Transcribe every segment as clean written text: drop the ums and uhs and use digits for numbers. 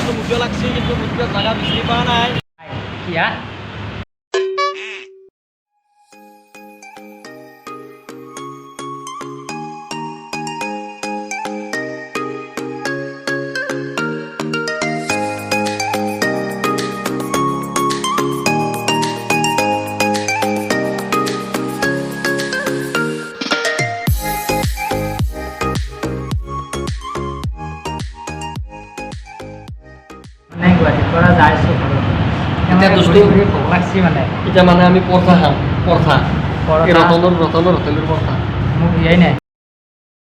মস্ত মুখিয়া লাগছে কিন্তু মুখিয়া জায়গা বিচাৰি পোৱা নাই কিয়া গুৱাহাটীৰ পৰা যাইছোঁ এতিয়া বস্তু ভোক লাগছি মানে এতিয়া মানে আমি পৰঠা খাম পৰঠা ৰতনৰ হোটেলৰ পৰঠা মোক দিয়াই নাই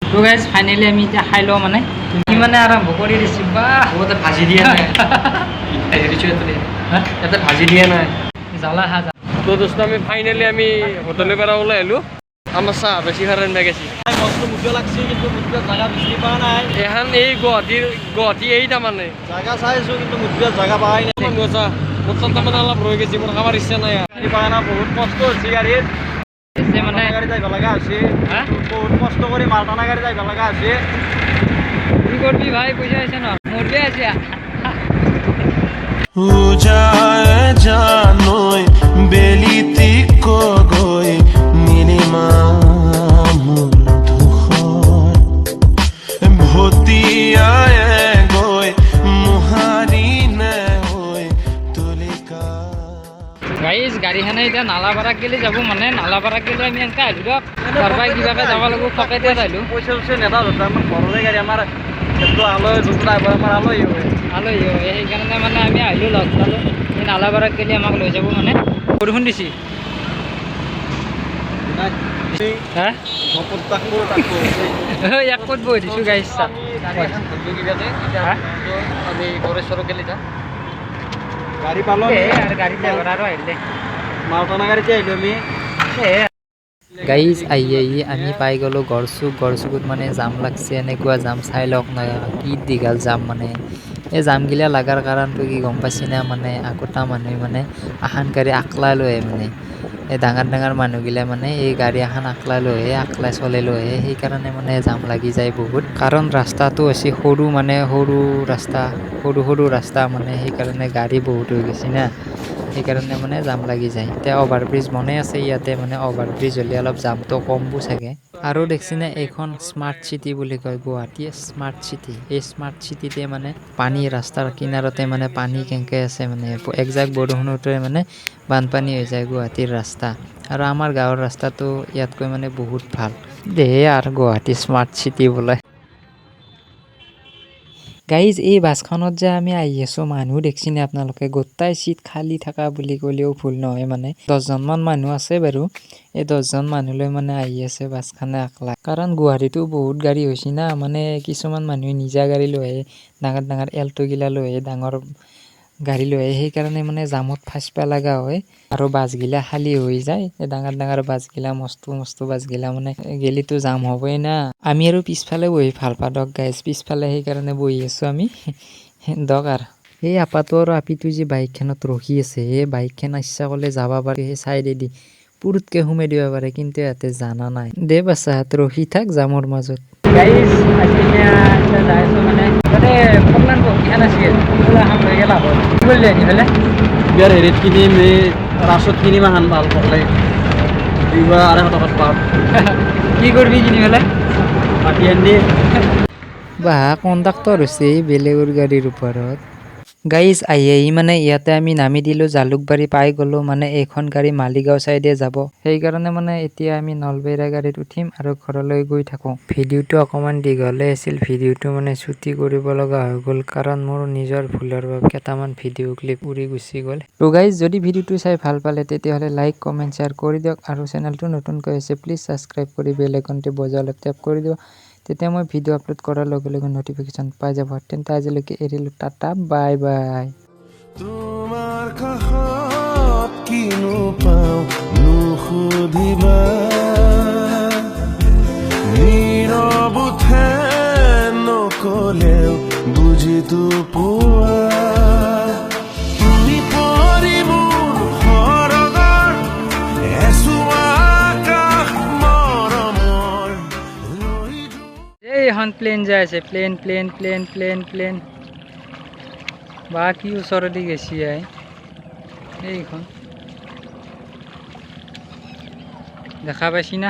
তো গাইজ ফাইনেলি আমি এতিয়া খাই লওঁ মানে তুমি মানে আৰম্ভ কৰি দিছোঁ বা ইয়াতে ভাজি দিয়া নাই ইয়াতে ভাজি দিয়া নাই জ্বলা খা তো দোস্ত আমি ফাইনেলি আমি হোটেলৰ পৰা ওলাই আহিলোঁ আমাৰ চাহ বেছি খাৰ আনিব গেছি মস্ত মুখিয়া লাগছে কিন্তু মুখিয়া জাগা বিচাৰি পোৱা নাই এখন এই গুৱাহাটী এই তাৰমানে জাগা চাইছোঁ কিন্তু মুখিয়া জাগা পাই নাই গছা মোৰ তাত তাৰমানে অলপ ৰৈ গৈছে মোৰ খাবৰ ইচ্ছা নাই গাড়ী পাই না বহুত কষ্ট হৈছে গাড়ীত মানে গাড়ী যাব লগা হৈছে বহুত কষ্ট কৰি মালটানা গাড়ী যাব লগা হৈছে কি করবি ভাই পয়সা আছে না মরবে আছে উজায় জানই বেলিতি কগৈ নিলিমা মূল ধুখয় ভতিয়ায় গৈ মুহাৰি নে হৈ তুলিকা গাইজ গাড়ীখনে এতিয়া নালাপাৰাক গেলি যাব মানে নালাপাৰাক গেলি আমি এনেকৈ আহিলোঁ দিয়ক ঘৰবাই কিবাকৈ যাব লাগিব ফকেতে আহিলোঁ পইচা চইচা নেদা ধৰতা আমাৰ ঘৰৰে গাড়ী আমাৰ আলহী যোনটো ড্ৰাইভাৰ আমাৰ আলহী হয় আলহী হয় সেইকাৰণে মানে আমি আহিলোঁ লগ পালোঁ এই নালাপাৰাক গেলি আমাক লৈ যাব মানে বৰষুণ দিছি হা এক ক'ত বহি দিছোঁ গাইজ চা আমি গড়েশ্বৰত গেলি যাম গাড়ী পালোঁ আৰু গাড়ী ড্ৰাইভাৰ আৰু আহিলে মালটানা গাড়ীতে আহিলোঁ আমি গাইজ আহি আমি পাই গ'লোঁ গড়চুকত মানে জাম লাগছে এনেকুৱা জাম চাই লওক না কি দীঘল জাম মানে এই জামগিলা লগাৰ কাৰণটো কি গম পাইছি না মানে আগতে মানুহে মানে এখন গাড়ী আকলাই লৈ আহে মানে এই ডাঙৰ মানুহগিলা মানে এই গাড়ী এখন আকলাই লৈ আহে আকলাই চলাই লৈ আহে সেইকাৰণে মানে জাম লাগি যায় বহুত কাৰণ ৰাস্তাটো হৈছে সৰু ৰাস্তা মানে সেইকাৰণে গাড়ী বহুত হৈ গৈছে না সেইকাৰণে মানে জাম লাগি যায় এতিয়া অভাৰব্ৰিজ বনাই আছে ইয়াতে মানে অভাৰব্ৰিজ হ'লে অলপ জামটো কমব চাগে আৰু দেখছিনে এইখন স্মাৰ্ট চিটি বুলি কয় গুৱাহাটী স্মাৰ্ট চিটি এই স্মাৰ্ট চিটিতে মানে পানী ৰাস্তাৰ কিনাৰতে মানে পানী কেনেকৈ আছে মানে একজাক বৰষুণতে মানে বানপানী হৈ যায় গুৱাহাটীৰ ৰাস্তা আৰু আমাৰ গাঁৱৰ ৰাস্তাটো ইয়াতকৈ মানে বহুত ভাল দেহে আৰু গুৱাহাটী স্মাৰ্ট চিটি বোলে গাইজ এই বাছখনত যে আমি আহি আছোঁ মানুহ দেখছিনে আপোনালোকে গোটাই চিট খালী থকা বুলি ক'লেও ভুল নহয় মানে 10জনমান মানুহ আছে বাৰু এই 10জন মানুহলৈ মানে আহি আছে বাছখনে আকলা কাৰণ গুৱাহাটীতো বহুত গাড়ী হৈছে না মানে কিছুমান মানুহে নিজা গাড়ী লৈ আহে ডাঙৰ এল্ট'গিলা লৈ আহে ডাঙৰ গাড়ী লৈ আহে সেইকাৰণে মানে জামত ফাঁচিব লগা হয় আৰু বাছগিলা খালী হৈ যায় এই ডাঙৰ বাছগিলা মস্ত বাছগিলা মানে গেলিতো জাম হ'বই না আমি আৰু পিছফালে বহি ভাল পাওঁ দক গাইজ পিছফালে সেইকাৰণে বহি আছোঁ আমি দক আৰু এই আপাটো আৰু আপিটো যে বাইকখনত ৰখি আছে সেই বাইকখন ইচ্ছা কৰিলে যাব পাৰে সেই চাইডেদি পুৰুতকৈ সোমাই দিব পাৰে কিন্তু ইয়াতে জানা নাই দে বাচ্চা হাত ৰখি থাক জামৰ মাজত গাইজ যাইছোঁ মানে তাতে কল্যাণ বহীখান আছিল এখন লৈ গেলা হ'ল কি কৰিলে আনিফালে বিয়াৰ হেৰিত কিনিম এই ৰাসত কিনিম এখন ভাল পকলে 200-250 টকাত পাম কি কৰিবি কিনি পেলাই মাতি আনি বা কণ্ডাক্টৰ হৈছে বেলেগৰ গাড়ীৰ ওপৰত গাইজ আহি মানে ইয়াতে আমি নামি দিলোঁ জালুকবাৰী পাই গ'লোঁ মানে এইখন গাড়ী মালিগাঁও চাইডে যাব সেইকাৰণে মানে এতিয়া আমি নলবেইৰা গাড়ীত উঠিম আৰু ঘৰলৈ গৈ থাকোঁ ভিডিঅ'টো অকণমান দীঘলে আছিল ভিডিঅ'টো মানে ছুটি কৰিব লগা হৈ গ'ল কাৰণ মোৰ নিজৰ ভুলৰ বাবে কেইটামান ভিডিঅ' ক্লিপ উৰি গুচি গ'ল তো গাইজ যদি ভিডিঅ'টো চাই ভাল পালে তেতিয়াহ'লে লাইক কমেণ্ট শ্বেয়াৰ কৰি দিয়ক আৰু চেনেলটো নতুনকৈ হৈছে প্লিজ ছাবস্ক্ৰাইব কৰি বেল আইকনটো বজাই অলপ টেপ কৰি দিয়ক তেতিয়া মই ভিডিঅ' আপলোড কৰাৰ লগে লগে নটিফিকেশ্যন পাই যাব তেন্তে আজিলৈকে এৰিলোঁ টাটা বাই বাই তোমাৰ কাষত কিনো পাওঁ নুসুধিবা নীৰৱতে নকলেও বুজিতো পোৱা তুমি পৰি মোৰ সৰগৰ এচুৱা কাষ মৰমৰ এই এখন প্লেন যাই আছে প্লেন বাকি ওচৰেদি গেছি আই এইখন দেখা পাইছি না